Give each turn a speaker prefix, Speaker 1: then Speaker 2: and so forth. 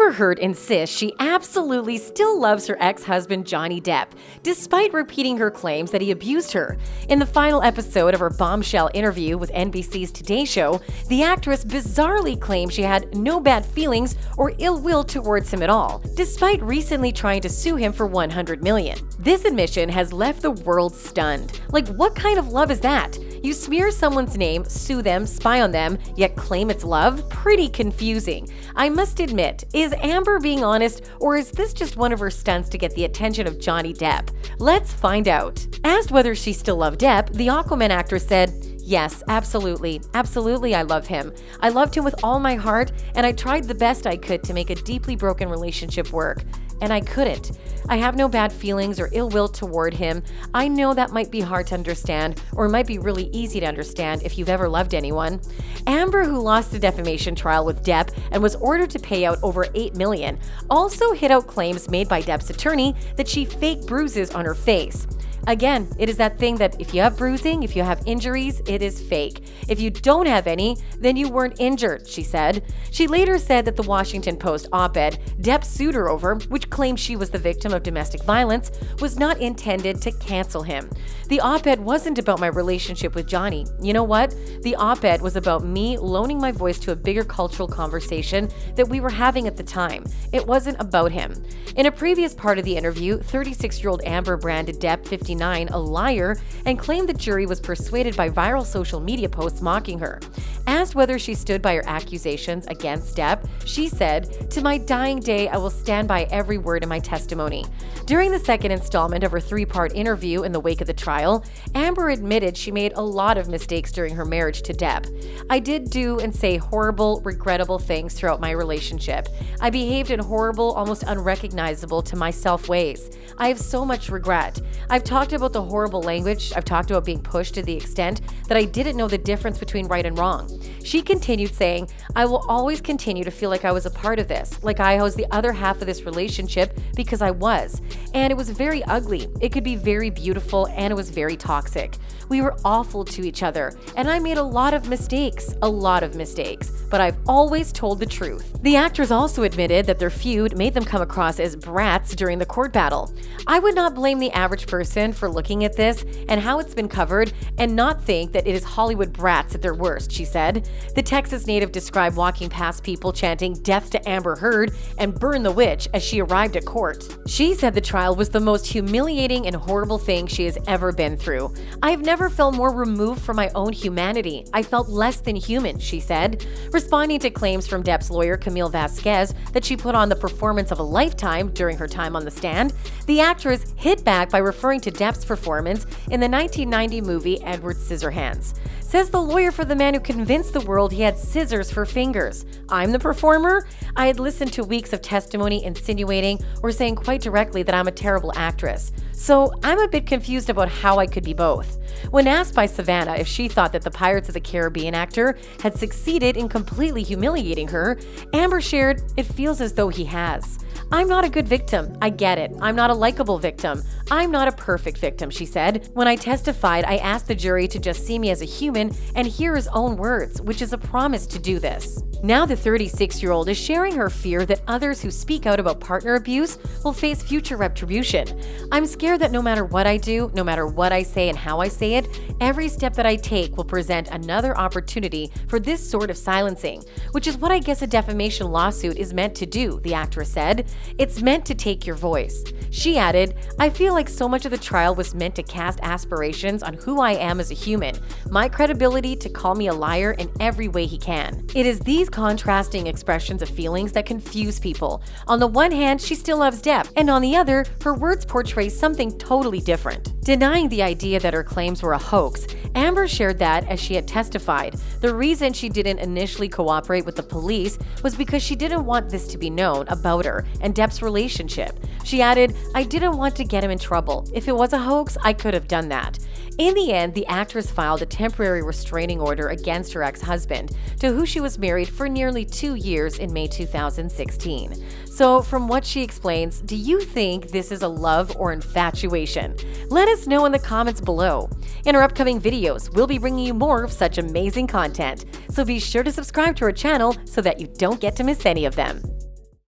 Speaker 1: Amber Heard insists she absolutely still loves her ex-husband Johnny Depp, despite repeating her claims that he abused her. In the final episode of her bombshell interview with NBC's Today Show, the actress bizarrely claimed she had no bad feelings or ill will towards him at all, despite recently trying to sue him for $100 million. This admission has left the world stunned. Like, what kind of love is that? You smear someone's name, sue them, spy on them, yet claim it's love? Pretty confusing. I must admit, is Amber being honest, or is this just one of her stunts to get the attention of Johnny Depp? Let's find out. Asked whether she still loved Depp, the Aquaman actress said, "Yes, absolutely. Absolutely, I love him. I loved him with all my heart, and I tried the best I could to make a deeply broken relationship work. And I couldn't. I have no bad feelings or ill will toward him. I know that might be hard to understand, or it might be really easy to understand if you've ever loved anyone." Amber, who lost the defamation trial with Depp and was ordered to pay out over $8 million, also hit out claims made by Depp's attorney that she faked bruises on her face. Again, it is that thing that if you have bruising, if you have injuries, it is fake. If you don't have any, then you weren't injured, she said. She later said that the Washington Post op-ed Depp sued her over, which claimed she was the victim of domestic violence, was not intended to cancel him. The op-ed wasn't about my relationship with Johnny. You know what? The op-ed was about me loaning my voice to a bigger cultural conversation that we were having at the time. It wasn't about him. In a previous part of the interview, 36-year-old Amber branded Depp, 59, a liar and claimed the jury was persuaded by viral social media posts mocking her. Asked whether she stood by her accusations against Depp, she said, "To my dying day, I will stand by every word in my testimony." During the second installment of her three-part interview in the wake of the trial, Amber admitted she made a lot of mistakes during her marriage to Depp. "I did do and say horrible, regrettable things throughout my relationship. I behaved in horrible, almost unrecognizable to myself ways. I have so much regret. I've talked about the horrible language. I've talked about being pushed to the extent that I didn't know the difference between right and wrong." She continued saying, "I will always continue to feel like I was a part of this, like I was the other half of this relationship, because I was. And it was very ugly. It could be very beautiful, and it was very toxic. We were awful to each other, and I made a lot of mistakes, but I've always told the truth." The actress also admitted that their feud made them come across as brats during the court battle. "I would not blame the average person for looking at this and how it's been covered and not think that it is Hollywood brats at their worst," she said. The Texas native described walking past people chanting "Death to Amber Heard" and "Burn the Witch" as she arrived at court. She said the trial was the most humiliating and horrible thing she has ever been through. "I've never felt more removed from my own humanity. I felt less than human," she said. Responding to claims from Depp's lawyer Camille Vasquez that she put on the performance of a lifetime during her time on the stand, the actress hit back by referring to Depp's performance in the 1990 movie Edward Scissorhands. Says the lawyer for the man who convinced the world he had scissors for fingers. "I'm the performer? I had listened to weeks of testimony insinuating or saying quite directly that I'm a terrible actress. So I'm a bit confused about how I could be both." When asked by Savannah if she thought that the Pirates of the Caribbean actor had succeeded in completely humiliating her, Amber shared, "It feels as though he has. I'm not a good victim. I get it. I'm not a likable victim. I'm not a perfect victim," she said. "When I testified, I asked the jury to just see me as a human and hear his own words, which is a promise to do this." Now the 36-year-old is sharing her fear that others who speak out about partner abuse will face future retribution. "I'm scared that no matter what I do, no matter what I say and how I say it, every step that I take will present another opportunity for this sort of silencing, which is what I guess a defamation lawsuit is meant to do," the actress said. "It's meant to take your voice." She added, "I feel like so much of the trial was meant to cast aspirations on who I am as a human, my credibility to call me a liar in every way he can. It is these contrasting expressions of feelings that confuse people. On the one hand, she still loves Depp, and on the other, her words portray something totally different." Denying the idea that her claims were a hoax, Amber shared that, as she had testified, the reason she didn't initially cooperate with the police was because she didn't want this to be known about her and Depp's relationship. She added, "I didn't want to get him in trouble. If it was a hoax, I could have done that." In the end, the actress filed a temporary restraining order against her ex-husband, to who she was married for nearly 2 years in May 2016. So, from what she explains, do you think this is a love or infatuation? Let us know in the comments below. In our upcoming videos, we'll be bringing you more of such amazing content, so be sure to subscribe to our channel so that you don't get to miss any of them.